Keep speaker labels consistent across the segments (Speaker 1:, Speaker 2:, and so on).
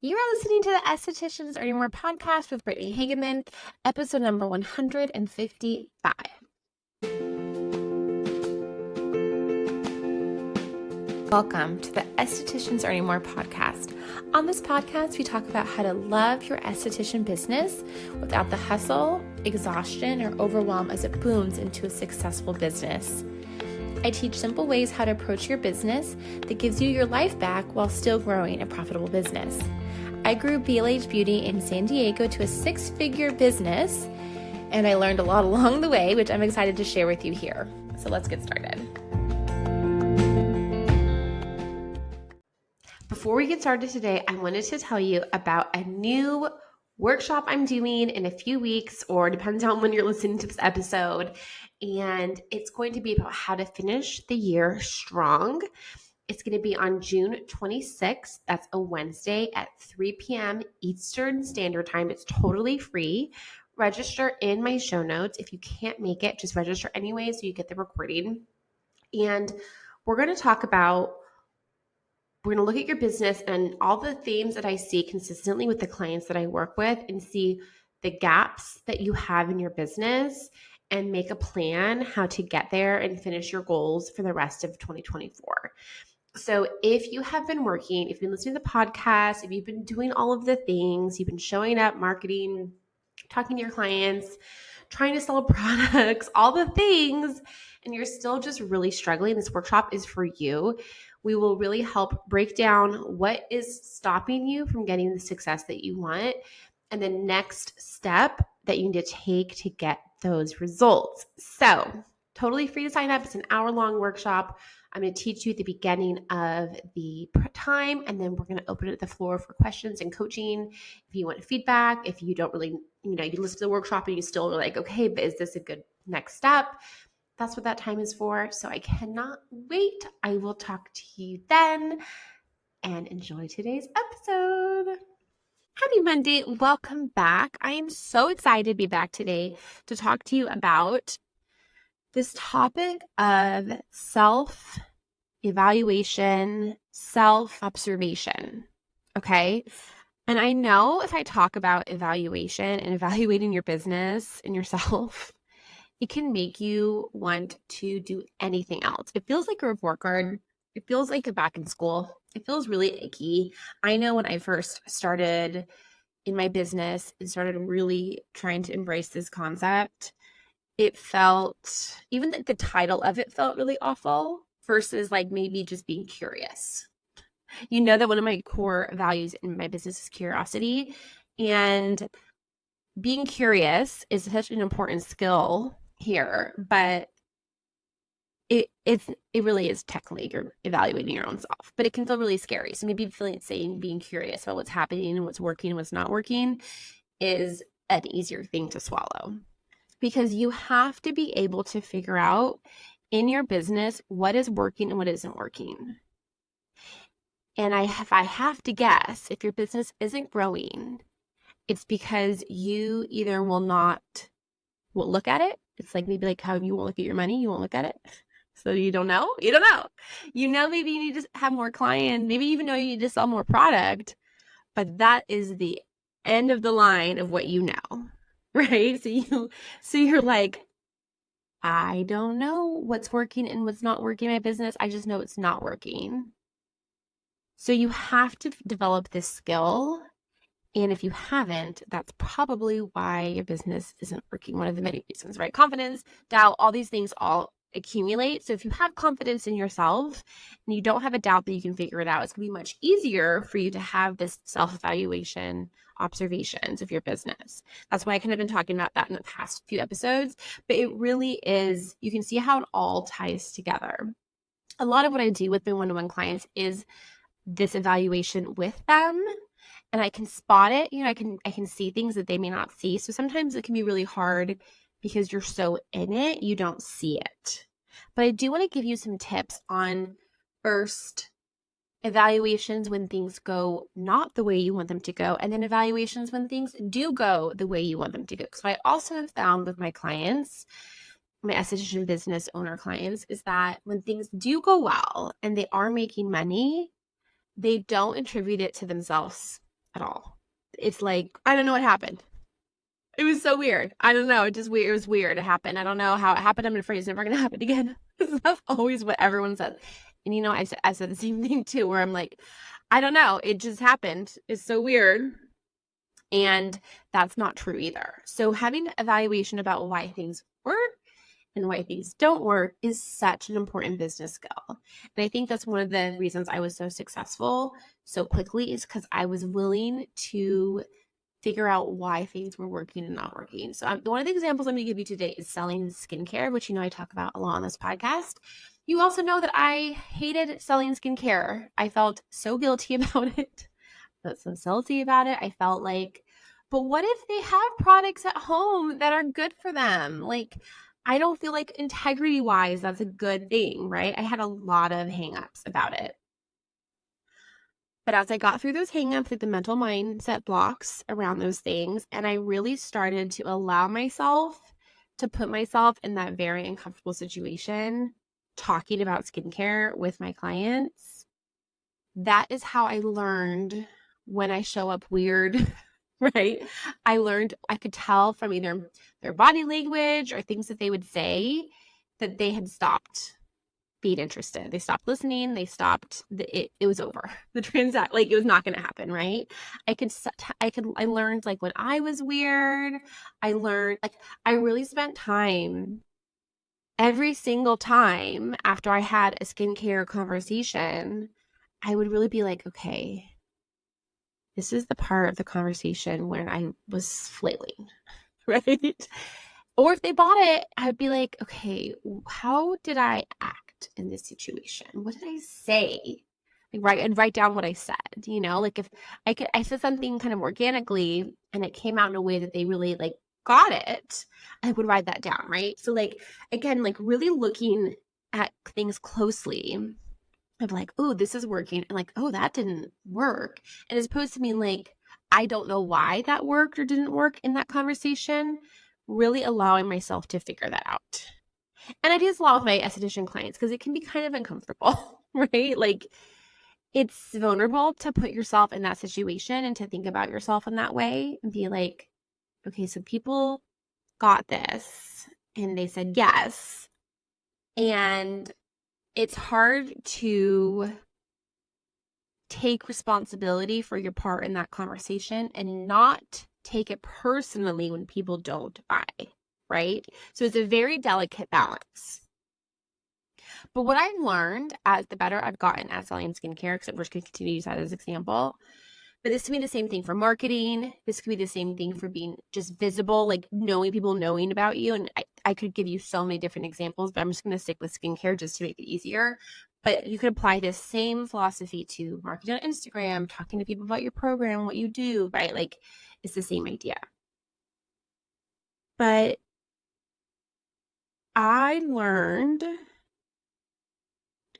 Speaker 1: You are listening to the Estheticians Earning More podcast with Brittany Hageman, episode number 155. Welcome to the Estheticians Earning More podcast. On this podcast, we talk about how to love your esthetician business without the hustle, exhaustion, or overwhelm as it booms into a successful business. I teach simple ways how to approach your business that gives you your life back while still growing a profitable business. I grew BLH Beauty in San Diego to a 6-figure business, and I learned a lot along the way, which I'm excited to share with you here. So let's get started. Before we get started today, I wanted to tell you about a new workshop I'm doing in a few weeks, or depends on when you're listening to this episode. And it's going to be about how to finish the year strong. It's going to be on June 26th. That's a Wednesday at 3 p.m. Eastern Standard Time. It's totally free. Register in my show notes. If you can't make it, just register anyway so you get the recording. And we're going to look at your business and all the themes that I see consistently with the clients that I work with, and see the gaps that you have in your business and make a plan how to get there and finish your goals for the rest of 2024. So if you have been working, if you've been listening to the podcast, if you've been doing all of the things, you've been showing up, marketing, talking to your clients, trying to sell products, all the things, and you're still just really struggling, this workshop is for you. We will really help break down what is stopping you from getting the success that you want and the next step that you need to take to get those results. So totally free to sign up. It's an hour-long workshop. I'm going to teach you at the beginning of the time, and then we're going to open it at the floor for questions and coaching. If you want feedback, if you don't really, you listen to the workshop and you still are like, okay, but is this a good next step? That's what that time is for. So I cannot wait. I will talk to you then, and enjoy today's episode. Happy Monday. Welcome back. I am so excited to be back today to talk to you about this topic of self-evaluation, self-observation, okay? And I know if I talk about evaluation and evaluating your business and yourself, it can make you want to do anything else. It feels like a report card. It feels like you're back in school. It feels really icky. I know when I first started in my business and started really trying to embrace this concept, it felt, even the title of it felt really awful versus like maybe just being curious. You know that one of my core values in my business is curiosity, and being curious is such an important skill here, but it really is technically you're evaluating your own self, but it can feel really scary. So maybe being curious about what's happening and what's working and what's not working is an easier thing to swallow, because you have to be able to figure out in your business what is working and what isn't working. And if I have to guess, if your business isn't growing, it's because you either will look at it. It's like maybe like how you won't look at your money, you won't look at it. So you don't know. Maybe you need to have more clients. Maybe even know you need to sell more product, but that is the end of the line of what you know, right? So you're like, I don't know what's working and what's not working in my business. I just know it's not working. So you have to develop this skill. And if you haven't, that's probably why your business isn't working. One of the many reasons, right? Confidence, doubt, all these things all accumulate. So if you have confidence in yourself and you don't have a doubt that you can figure it out, it's going to be much easier for you to have this self-evaluation observations of your business. That's why I kind of been talking about that in the past few episodes, but it really is, you can see how it all ties together. A lot of what I do with my one-on-one clients is this evaluation with them. And I can spot it, I can see things that they may not see. So sometimes it can be really hard because you're so in it, you don't see it. But I do want to give you some tips on first evaluations when things go not the way you want them to go, and then evaluations when things do go the way you want them to go. So I also have found with my clients, my esthetician business owner clients, is that when things do go well and they are making money, they don't attribute it to themselves. at all. It's like, I don't know what happened. It was so weird. I don't know. It just weird. It was weird. It happened. I don't know how it happened. I'm afraid it's never going to happen again. That's always what everyone says. And I said the same thing too, where I'm like, I don't know. It just happened. It's so weird. And that's not true either. So having an evaluation about why things work and why things don't work is such an important business skill. And I think that's one of the reasons I was so successful so quickly, is because I was willing to figure out why things were working and not working. So one of the examples I'm going to give you today is selling skincare, which I talk about a lot on this podcast. You also know that I hated selling skincare. I felt so guilty about it. I felt so salty about it. I felt like, but what if they have products at home that are good for them? Like, I don't feel like integrity wise, that's a good thing, right? I had a lot of hangups about it. But as I got through those hangups, like the mental mindset blocks around those things, and I really started to allow myself to put myself in that very uncomfortable situation, talking about skincare with my clients, that is how I learned when I show up weird, right? I could tell from either their body language or things that they would say that they had stopped being interested. They stopped listening. They stopped. It was over. Like it was not going to happen, right? I learned like when I was weird, I really spent time every single time after I had a skincare conversation. I would really be like, okay, this is the part of the conversation when I was flailing, right? Or if they bought it, I'd be like, okay, how did I act in this situation? What did I say? Like write down what I said, like if I said something kind of organically and it came out in a way that they really like got it, I would write that down, right? So like, again, like really looking at things closely of like, oh, this is working, and like, oh, that didn't work. And as opposed to me like, I don't know why that worked or didn't work in that conversation, really allowing myself to figure that out. And I do this a lot with my esthetician clients because it can be kind of uncomfortable, right? Like it's vulnerable to put yourself in that situation and to think about yourself in that way and be like, okay, so people got this and they said yes. And it's hard to take responsibility for your part in that conversation and not take it personally when people don't buy, right? So it's a very delicate balance. But what I've learned as the better I've gotten at selling skincare, because we're just going to continue to use that as an example, but this could be the same thing for marketing. This could be the same thing for being just visible, like people knowing about you. And I could give you so many different examples, but I'm just going to stick with skincare just to make it easier. But you could apply this same philosophy to marketing on Instagram, talking to people about your program, what you do, right? Like it's the same idea. But I learned,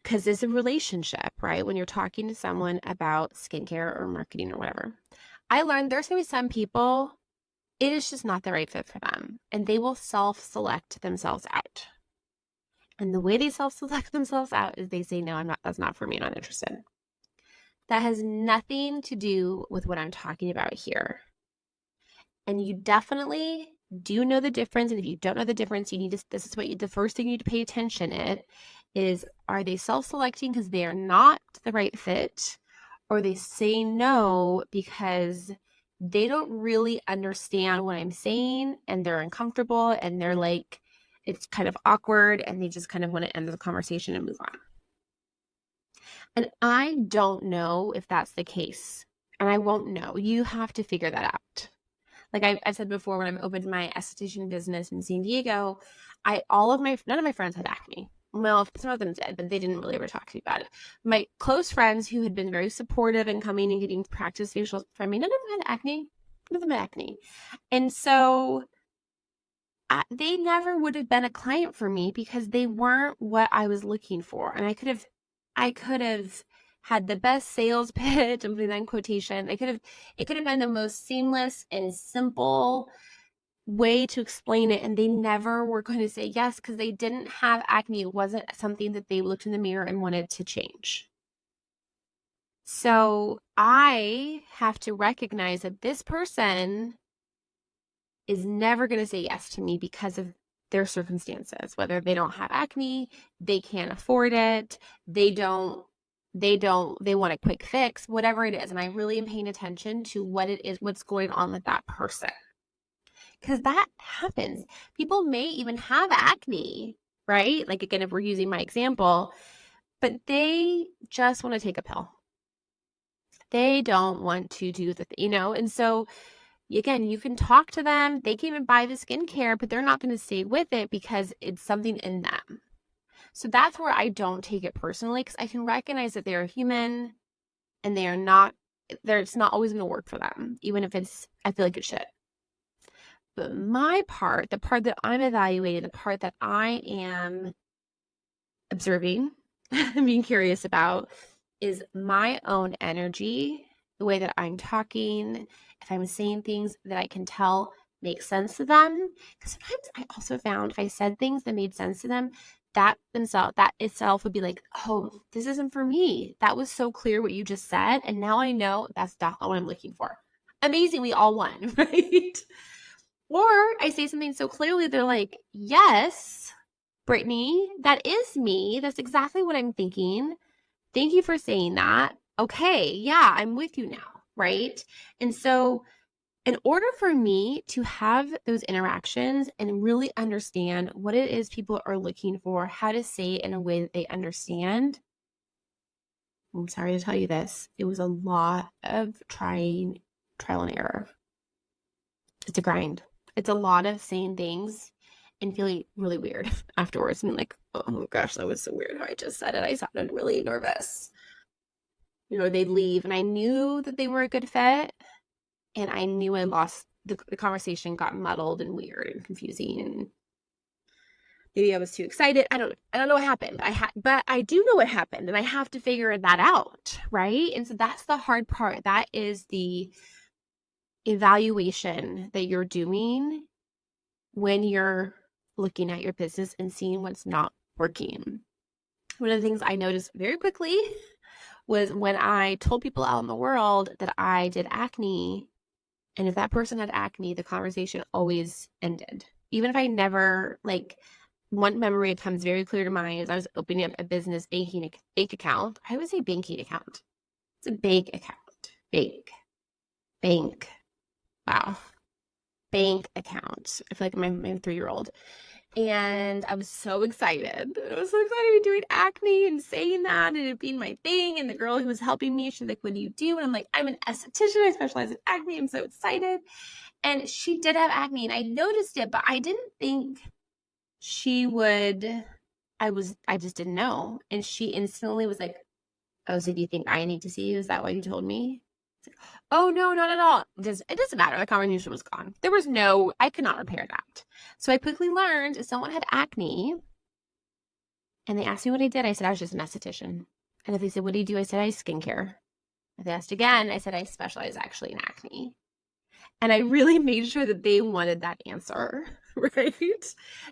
Speaker 1: because it's a relationship, right? When you're talking to someone about skincare or marketing or whatever, I learned there's going to be some people, it is just not the right fit for them. And they will self-select themselves out. And the way they self-select themselves out is they say, no, that's not for me. I'm not interested. That has nothing to do with what I'm talking about here. And you definitely do know the difference. And if you don't know the difference, the first thing you need to pay attention is, are they self-selecting because they are not the right fit? Or they say no because they don't really understand what I'm saying and they're uncomfortable and they're like, it's kind of awkward and they just kind of want to end the conversation and move on. And I don't know if that's the case. And I won't know. You have to figure that out. Like I've said before, when I'm opened my esthetician business in San Diego, none of my friends had acne. Well, some of them did, but they didn't really ever talk to me about it. My close friends who had been very supportive and coming and getting practice facials from me, none of them had acne. None of them had acne. And so they never would have been a client for me because they weren't what I was looking for. And I could have had the best sales pitch, I'm putting that in quotation. It could have been the most seamless and simple way to explain it, and they never were going to say yes because they didn't have acne. It wasn't something that they looked in the mirror and wanted to change. So I have to recognize that this person is never going to say yes to me because of their circumstances, whether they don't have acne, they can't afford it, they want a quick fix, whatever it is. And I really am paying attention to what it is, what's going on with that person. Because that happens. People may even have acne, right? Like, again, if we're using my example, but they just want to take a pill. They don't want to do and so again, you can talk to them. They can even buy the skincare, but they're not going to stay with it because it's something in them. So that's where I don't take it personally, because I can recognize that they're human and it's not always going to work for them, even if I feel like it should. But my part, the part that I'm evaluating, the part that I am observing and being curious about, is my own energy, the way that I'm talking, if I'm saying things that I can tell make sense to them. Because sometimes I also found if I said things that made sense to them, that itself would be like, oh, this isn't for me. That was so clear what you just said. And now I know that's not what I'm looking for. Amazing, we all won, right? Or I say something so clearly, they're like, yes, Brittany, that is me. That's exactly what I'm thinking. Thank you for saying that. Okay, yeah, I'm with you now, right? And so in order for me to have those interactions and really understand what it is people are looking for, how to say it in a way that they understand, I'm sorry to tell you this, it was a lot of trial and error. It's a grind. It's a lot of saying things and feeling really weird afterwards. And like, oh my gosh, that was so weird how I just said it. I sounded really nervous. They'd leave and I knew that they were a good fit, and I knew I lost the conversation, got muddled and weird and confusing, and maybe I was too excited. I don't know what happened. But I do know what happened, and I have to figure that out, right? And so that's the hard part. That is the evaluation that you're doing when you're looking at your business and seeing what's not working. One of the things I noticed very quickly was when I told people out in the world that I did acne, and if that person had acne, the conversation always ended. Even if I never, one memory that comes very clear to mind is I was opening up a business bank account. I would say banking account. It's a bank account. Bank. Wow. Bank account. I feel like my 3-year-old. And I was so excited. I was so excited to be doing acne and saying that and it being my thing. And the girl who was helping me, she's like, what do you do? And I'm like, I'm an esthetician. I specialize in acne. I'm so excited. And she did have acne and I noticed it, but I didn't think she would. I just didn't know. And she instantly was like, oh, so do you think I need to see you? Is that why you told me? Like, oh, no, not at all. It doesn't matter. The conversation was gone. I could not repair that. So I quickly learned if someone had acne and they asked me what I did, I said I was just an esthetician. And if they said, what do you do? I said I skincare. If they asked again, I said I specialize actually in acne. And I really made sure that they wanted that answer, right?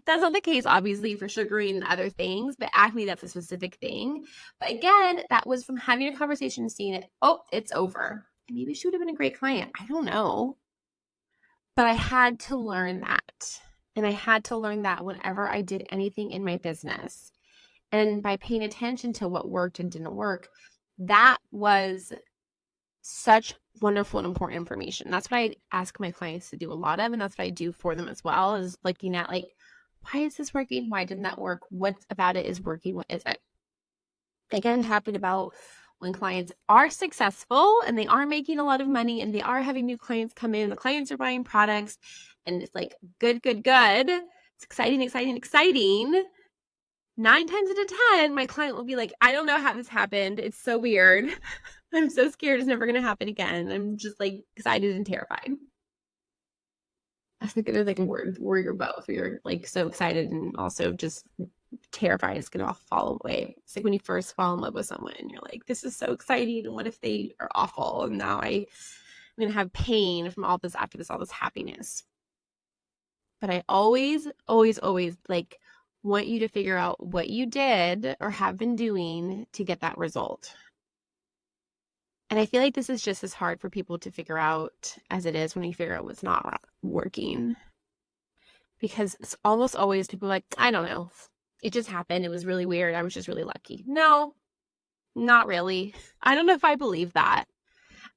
Speaker 1: That's not the case, obviously, for sugaring and other things, but acne, that's a specific thing. But again, that was from having a conversation and seeing it, oh, it's over. And maybe she would have been a great client. I don't know. But I had to learn that. And I had to learn that whenever I did anything in my business. And by paying attention to what worked and didn't work, that was such wonderful and important information. That's what I ask my clients to do a lot of, and that's what I do for them as well, is looking at why is this working? Why didn't that work? What about it is working? What is it? Again, happy about when clients are successful and they are making a lot of money and they are having new clients come in, the clients are buying products, and it's like good. It's exciting. 9 times out of 10, my client will be like, I don't know how this happened. It's so weird. I'm so scared it's never going to happen again. I'm just excited and terrified. I think they're where you're both. You're so excited and also just terrified it's going to all fall away. It's like when you first fall in love with someone and you're like, this is so exciting. And what if they are awful? And now I'm going to have pain from all this after this, all this happiness. But I always want you to figure out what you did or have been doing to get that result. And I feel like this is just as hard for people to figure out as it is when you figure out what's not working. Because it's almost always people like, I don't know. It just happened. It was really weird. I was just really lucky. No, not really. I don't know if I believe that.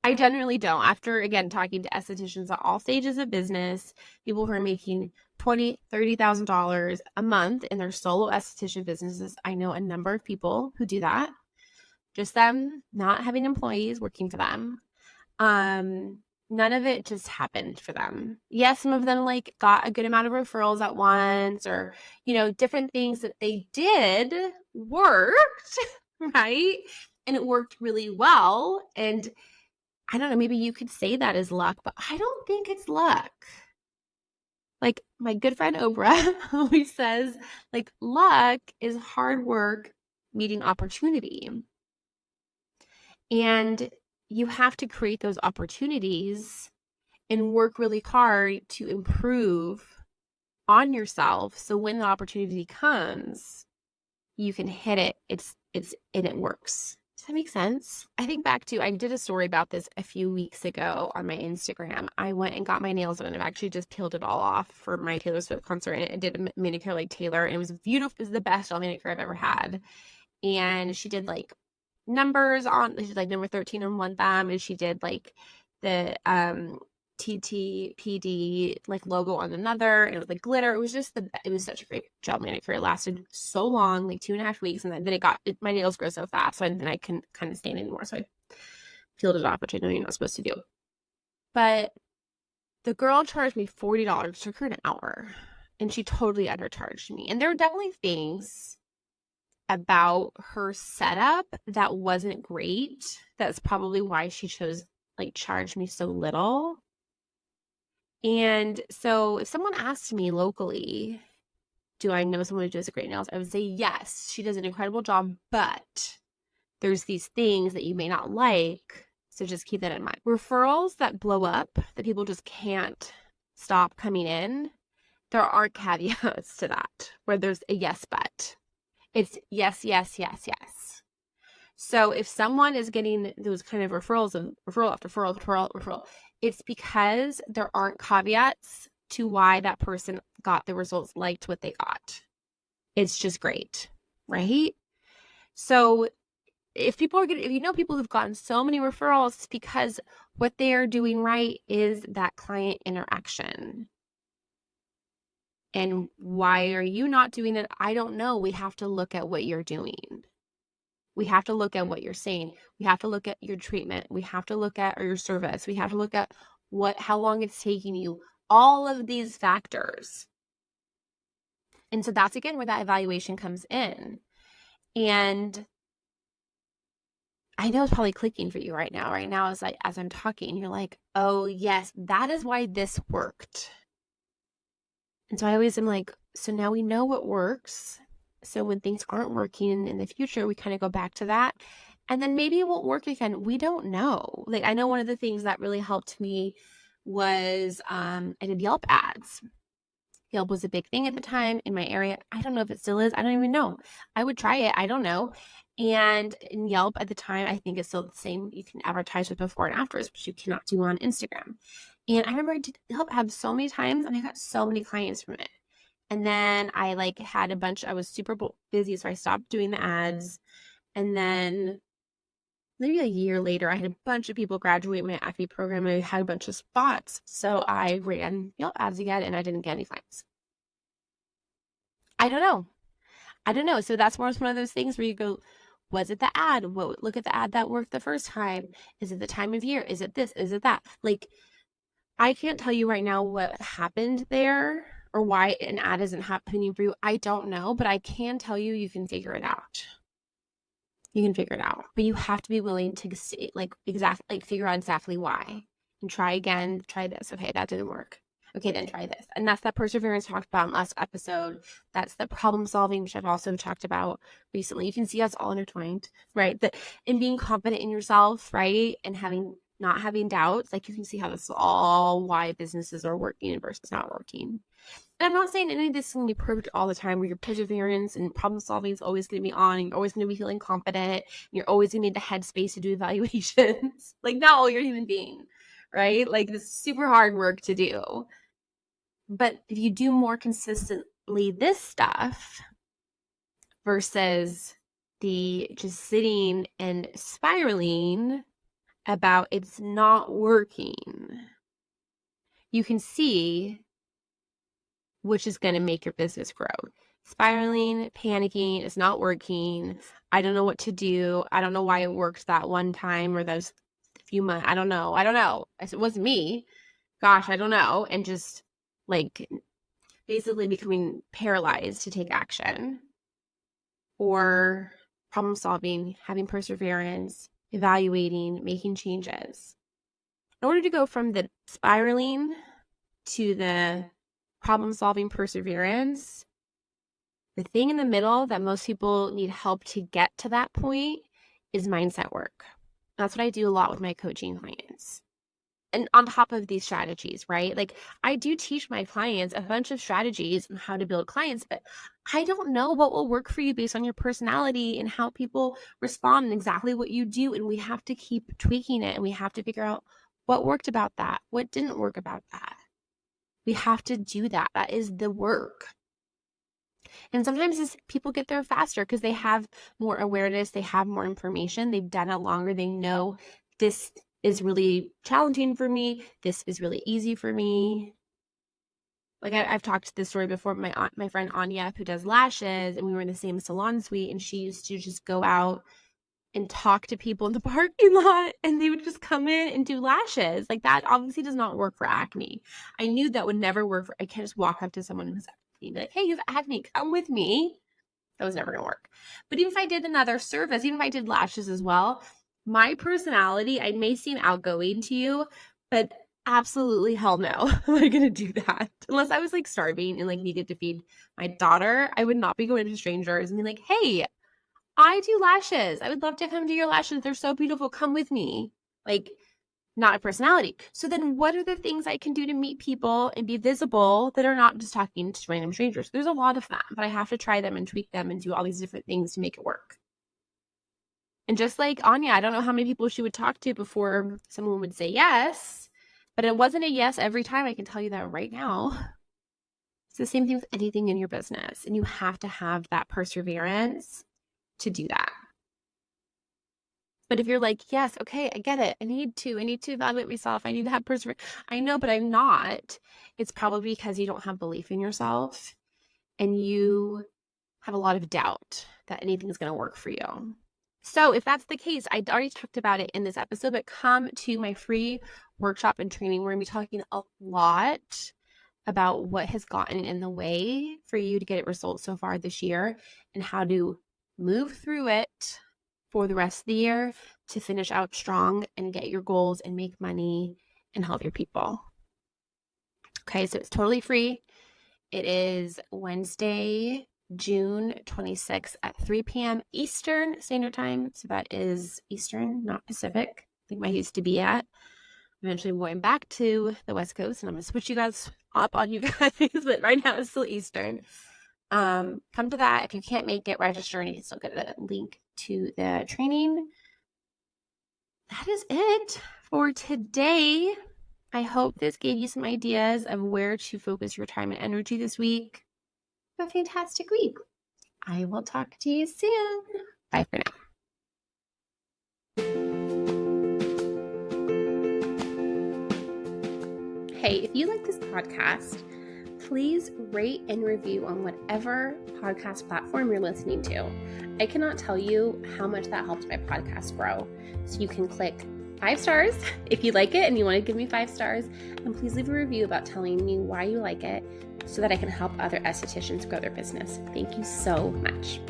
Speaker 1: I generally don't. After, again, talking to estheticians at all stages of business, people who are making $20,000, $30,000 a month in their solo esthetician businesses, I know a number of people who do that. Just them not having employees working for them. None of it just happened for them. Yes, some of them like got a good amount of referrals at once, or, different things that they did worked, right? And it worked really well. And I don't know, maybe you could say that is luck, but I don't think it's luck. Like my good friend Oprah always says, like, luck is hard work meeting opportunity. And you have to create those opportunities and work really hard to improve on yourself. So when the opportunity comes, you can hit it. And it works. Does that make sense? I think back to, I did a story about this a few weeks ago on my Instagram. I went and got my nails done, and I've actually just peeled it all off for my Taylor Swift concert, and I did a manicure like Taylor, and it was beautiful. It was the best manicure I've ever had. And she did like numbers on, she did like number 13 on one thumb, and she did like the TTPD like logo on another, and it was like glitter. It was such a great gel manicure. It lasted so long, like 2.5 weeks, and then my nails grow so fast, so then I couldn't kind of stand anymore, so I peeled it off, which I know you're not supposed to do. But the girl charged me $40. It took her an hour, and she totally undercharged me. And there were definitely things about her setup that wasn't great. That's probably why she chose charge me so little. And so if someone asked me locally, do I know someone who does great nails? I would say yes, she does an incredible job, but there's these things that you may not like. So just keep that in mind. Referrals that blow up, that people just can't stop coming in, there are caveats to that, where there's a yes, but. It's yes, yes, yes, yes. So if someone is getting those kind of referrals of referral after referral, it's because there aren't caveats to why that person got the results, liked what they got. It's just great, right? So if people who've gotten so many referrals, it's because what they are doing right is that client interaction. And why are you not doing it? I don't know. We have to look at what you're doing. We have to look at what you're saying. We have to look at your treatment. We have to look at your service. We have to look at how long it's taking you, all of these factors. And so that's, again, where that evaluation comes in. And I know it's probably clicking for you right now. Right now, as I'm talking, you're like, oh, yes, that is why this worked. And so I always am like, so now we know what works. So when things aren't working in the future, we kind of go back to that. And then maybe it won't work again. We don't know. Like, I know one of the things that really helped me was I did Yelp ads. Yelp was a big thing at the time in my area. I don't know if it still is. I don't even know. I would try it. I don't know. And in Yelp at the time, I think it's still the same. You can advertise with before and afters, which you cannot do on Instagram. And I remember I did Yelp ads so many times, and I got so many clients from it. And then I had I was super busy, so I stopped doing the ads. And then maybe a year later, I had a bunch of people graduate my ACME program, and I had a bunch of spots. So I ran Yelp ads again, and I didn't get any clients. I don't know. So that's one of those things where you go, was it the ad? Look at the ad that worked the first time. Is it the time of year? Is it this? Is it that? I can't tell you right now what happened there or why an ad isn't happening for you. I don't know, but I can tell you, you can figure it out. You can figure it out, but you have to be willing to figure out exactly why and try again. Try this. Okay, that didn't work. Okay, then try this. And that's that perseverance talked about in last episode. That's the problem solving, which I've also talked about recently. You can see us all intertwined, right? And being confident in yourself, right? And having not having doubts, like you can see how this is all why businesses are working versus not working. And I'm not saying any of this is going to be perfect all the time, where your perseverance and problem solving is always going to be on, and you're always going to be feeling confident, and you're always going to need the headspace to do evaluations. Like, no, you're a human being, right? Like, this is super hard work to do. But if you do more consistently this stuff versus the just sitting and spiraling about it's not working, you can see which is going to make your business grow. Spiraling, panicking, it's not working. I don't know what to do. I don't know why it worked that one time or those few months. I don't know. It wasn't me. Gosh, I don't know. And just like basically becoming paralyzed to take action, or problem solving, having perseverance, evaluating, making changes. In order to go from the spiraling to the problem solving perseverance, the thing in the middle that most people need help to get to that point is mindset work. That's what I do a lot with my coaching clients. And on top of these strategies, right? Like, I do teach my clients a bunch of strategies on how to build clients, but I don't know what will work for you based on your personality and how people respond and exactly what you do. And we have to keep tweaking it, and we have to figure out what worked about that, what didn't work about that. We have to do that. That is the work. And sometimes people get there faster because they have more awareness, they have more information, they've done it longer, they know this is really challenging for me, this is really easy for me. Like, I've talked this story before. My friend Anya, who does lashes, and we were in the same salon suite, and she used to just go out and talk to people in the parking lot, and they would just come in and do lashes. Like, that obviously does not work for acne. I knew that would never work I can't just walk up to someone who's acne and be like, hey, you have acne, come with me. That was never gonna work. But even if I did another service, even if I did lashes as well, my personality, I may seem outgoing to you, but absolutely hell no. Am I gonna do that? Unless I was like starving and like needed to feed my daughter, I would not be going to strangers and be like, hey, I do lashes. I would love to come do your lashes. They're so beautiful. Come with me. Like, not a personality. So then what are the things I can do to meet people and be visible that are not just talking to random strangers? There's a lot of them, but I have to try them and tweak them and do all these different things to make it work. And just like Anya, I don't know how many people she would talk to before someone would say yes, but it wasn't a yes every time. I can tell you that right now. It's the same thing with anything in your business. And you have to have that perseverance to do that. But if you're like, yes, okay, I get it. I need to evaluate myself. I need to have perseverance. I know, but I'm not. It's probably because you don't have belief in yourself and you have a lot of doubt that anything's going to work for you. So if that's the case, I already talked about it in this episode, but come to my free workshop and training. We're going to be talking a lot about what has gotten in the way for you to get results so far this year and how to move through it for the rest of the year to finish out strong and get your goals and make money and help your people. Okay, so it's totally free. It is Wednesday, June 26th at 3 p.m. Eastern Standard Time. So that is Eastern, not Pacific. I think I used to be at. Eventually I'm going back to the West Coast, and I'm going to switch you guys up on you guys, but right now it's still Eastern. Come to that. If you can't make it, register, and you can still get a link to the training. That is it for today. I hope this gave you some ideas of where to focus your time and energy this week. Have a fantastic week. I will talk to you soon. Bye for now. Hey, if you like this podcast, please rate and review on whatever podcast platform you're listening to. I cannot tell you how much that helps my podcast grow. So you can click 5 stars if you like it and you want to give me 5 stars. And please leave a review about telling me why you like it so that I can help other estheticians grow their business. Thank you so much.